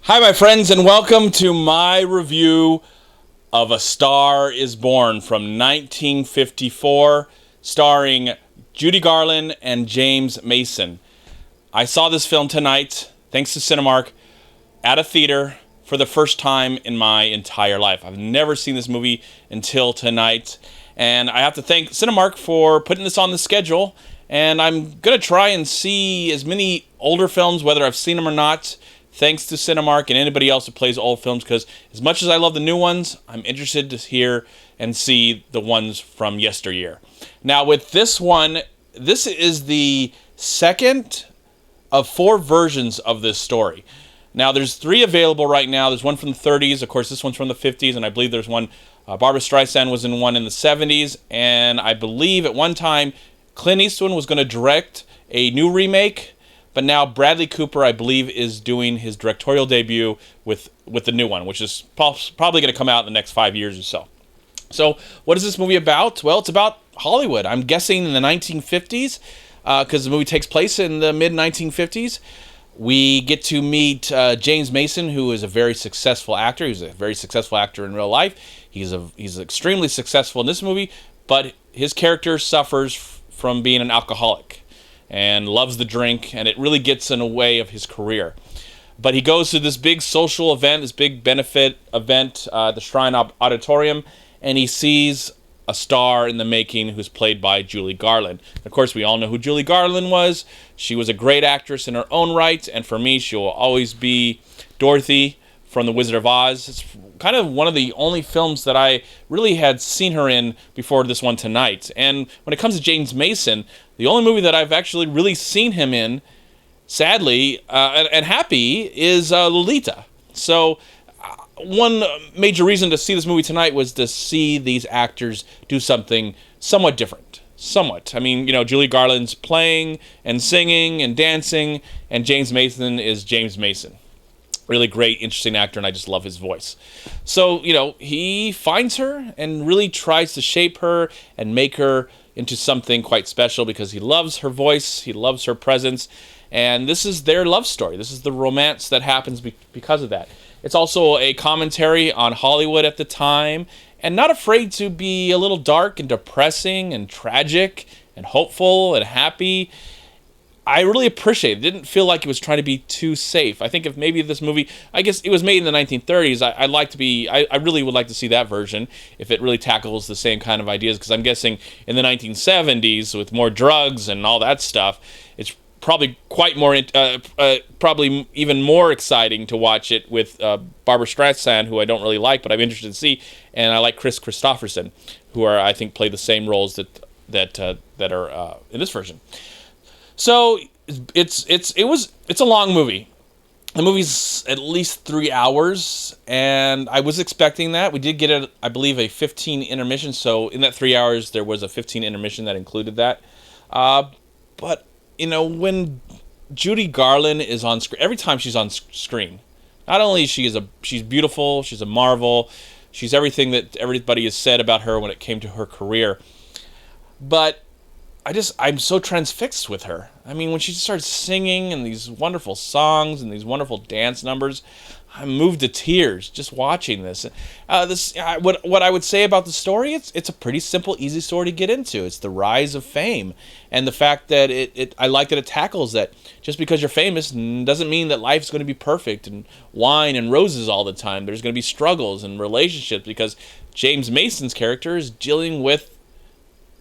Hi, my friends, and welcome to my review of A Star is Born from 1954, starring Judy Garland and James Mason. I saw this film tonight, thanks to Cinemark, at a theater for the first time in my entire life. I've never seen this movie until tonight, and I have to thank Cinemark for putting this on the schedule, and I'm going to try and see as many older films, whether I've seen them or not, thanks to Cinemark and anybody else who plays old films, because as much as I love the new ones, I'm interested to hear and see the ones from yesteryear. Now, with this one, this is the second of 4 versions of this story. Now, there's 3 available right now. There's one from the 30s. Of course, this one's from the 50s, and I believe there's one, Barbra Streisand was in one in the 70s, and I believe at one time Clint Eastwood was going to direct a new remake, but now Bradley Cooper, I believe, is doing his directorial debut with the new one, which is probably going to come out in the next 5 years or so. So what is this movie about? Well, it's about Hollywood. I'm guessing in the 1950s, because the movie takes place in the mid-1950s. We get to meet James Mason, who is a very successful actor. He's a very successful actor in real life. He's extremely successful in this movie, but his character suffers from being an alcoholic and loves the drink, and it really gets in the way of his career. But he goes to this big social event, this big benefit event, the Shrine Auditorium, and he sees a star in the making who's played by Judy Garland. Of course, we all know who Judy Garland was. She was a great actress in her own right, and for me, she will always be Dorothy from The Wizard of Oz. It's kind of one of the only films that I really had seen her in before this one tonight. And when it comes to James Mason, the only movie that I've actually really seen him in, sadly, and happy, is Lolita. So one major reason to see this movie tonight was to see these actors do something somewhat different. Somewhat. I mean, Judy Garland's playing and singing and dancing, and James Mason is James Mason. Really great, interesting actor, and I just love his voice. So, he finds her and really tries to shape her and make her into something quite special because he loves her voice, he loves her presence, and this is their love story. This is the romance that happens because of that. It's also a commentary on Hollywood at the time, and not afraid to be a little dark and depressing and tragic and hopeful and happy. I really appreciate it. It didn't feel like it was trying to be too safe. I think if maybe this movie, I guess it was made in the 1930s, I really would like to see that version if it really tackles the same kind of ideas, because I'm guessing in the 1970s with more drugs and all that stuff, it's probably probably even more exciting to watch it with Barbra Streisand, who I don't really like, but I'm interested to see, and I like Chris Christopherson, who I think play the same roles that are in this version. So it's a long movie. The movie's at least 3 hours, and I was expecting that. We did get I believe a 15 intermission. So in that 3 hours, there was a 15 intermission that included that. But when Judy Garland is on screen, every time she's on screen, not only she's beautiful, she's a marvel, she's everything that everybody has said about her when it came to her career, but I'm so transfixed with her. I mean, when she starts singing and these wonderful songs and these wonderful dance numbers, I'm moved to tears just watching this. What I would say about the story, it's a pretty simple, easy story to get into. It's the rise of fame, and the fact that I like that it tackles that just because you're famous doesn't mean that life's going to be perfect and wine and roses all the time. There's going to be struggles and relationships, because James Mason's character is dealing with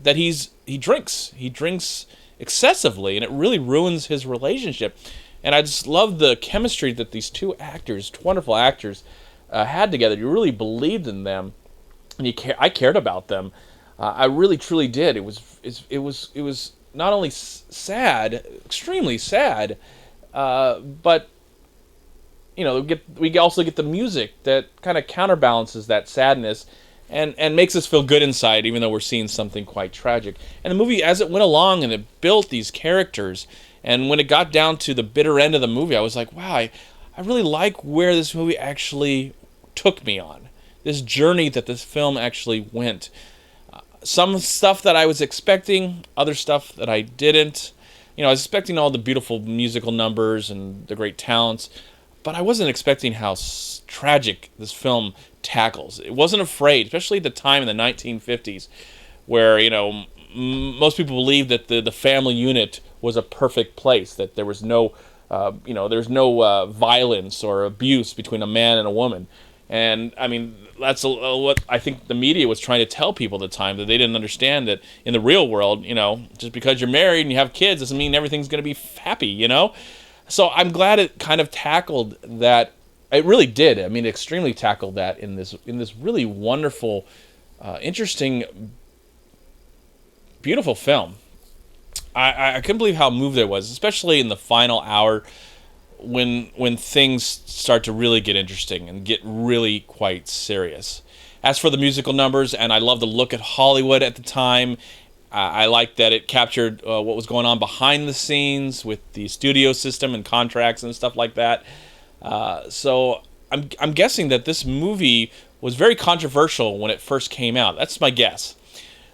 that he drinks excessively, and it really ruins his relationship. And I just love the chemistry that these two wonderful actors, had together. You really believed in them, and I cared about them. I really truly did. It was not only sad, extremely sad, but we also get the music that kind of counterbalances that sadness and makes us feel good inside, even though we're seeing something quite tragic. And the movie, as it went along and it built these characters, and when it got down to the bitter end of the movie, I was like, wow, I really like where this movie actually took me on. This journey that this film actually went. Some stuff that I was expecting, other stuff that I didn't. I was expecting all the beautiful musical numbers and the great talents, but I wasn't expecting how tragic this film tackles. It wasn't afraid, especially at the time in the 1950s, where, you know, most people believed that the family unit was a perfect place, that there was no, there's no violence or abuse between a man and a woman. And, I mean, that's what I think the media was trying to tell people at the time, that they didn't understand that in the real world, you know, just because you're married and you have kids doesn't mean everything's going to be happy, you know? So I'm glad it kind of tackled that. It really did. I mean, it extremely tackled that in this really wonderful, interesting, beautiful film. I couldn't believe how moved I was, especially in the final hour when things start to really get interesting and get really quite serious. As for the musical numbers, and I love the look at Hollywood at the time, I like that it captured what was going on behind the scenes with the studio system and contracts and stuff like that. So I'm guessing that this movie was very controversial when it first came out. That's my guess.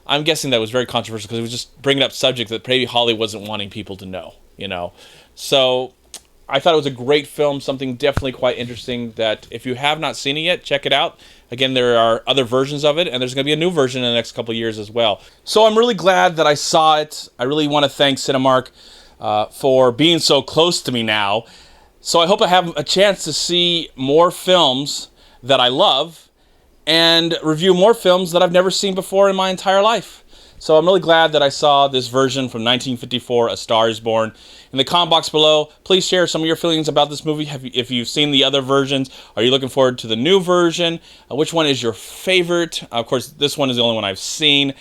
I'm guessing that it was very controversial because it was just bringing up subjects that maybe Hollywood wasn't wanting people to know, you know. So I thought it was a great film, something definitely quite interesting that if you have not seen it yet, check it out. Again, there are other versions of it, and there's going to be a new version in the next couple of years as well. So I'm really glad that I saw it. I really want to thank Cinemark for being so close to me now. So I hope I have a chance to see more films that I love and review more films that I've never seen before in my entire life. So I'm really glad that I saw this version from 1954, A Star is Born. In the comment box below, please share some of your feelings about this movie. If you've seen the other versions, are you looking forward to the new version? Which one is your favorite? Of course, this one is the only one I've seen.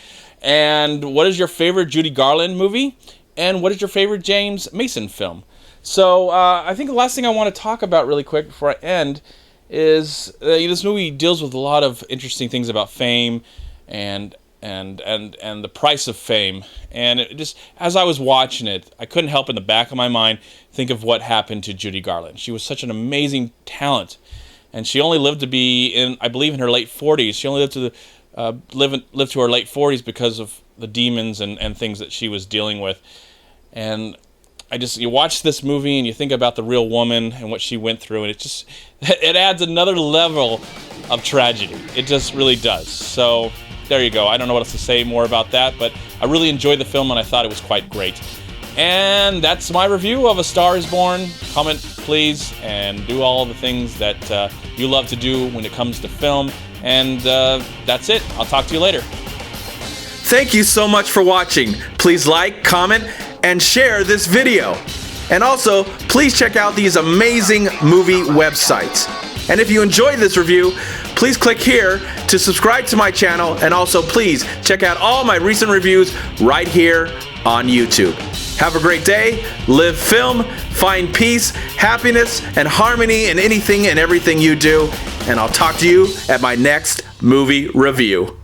And what is your favorite Judy Garland movie? And what is your favorite James Mason film? So I think the last thing I want to talk about really quick before I end is this movie deals with a lot of interesting things about fame and the price of fame. And it just, as I was watching it, I couldn't help in the back of my mind think of what happened to Judy Garland. She was such an amazing talent, and she only lived to be I believe in her late 40s. She only lived to live to her late 40s because of the demons and things that she was dealing with. And you watch this movie and you think about the real woman and what she went through, and it adds another level of tragedy. It just really does. So there you go. I don't know what else to say more about that, but I really enjoyed the film and I thought it was quite great. And that's my review of A Star is Born. Comment, please, and do all the things that you love to do when it comes to film. And that's it. I'll talk to you later. Thank you so much for watching. Please like, comment, and share this video. And also, please check out these amazing movie websites. And if you enjoyed this review, please click here to subscribe to my channel, and also please check out all my recent reviews right here on YouTube. Have a great day, live film, find peace, happiness, and harmony in anything and everything you do, and I'll talk to you at my next movie review.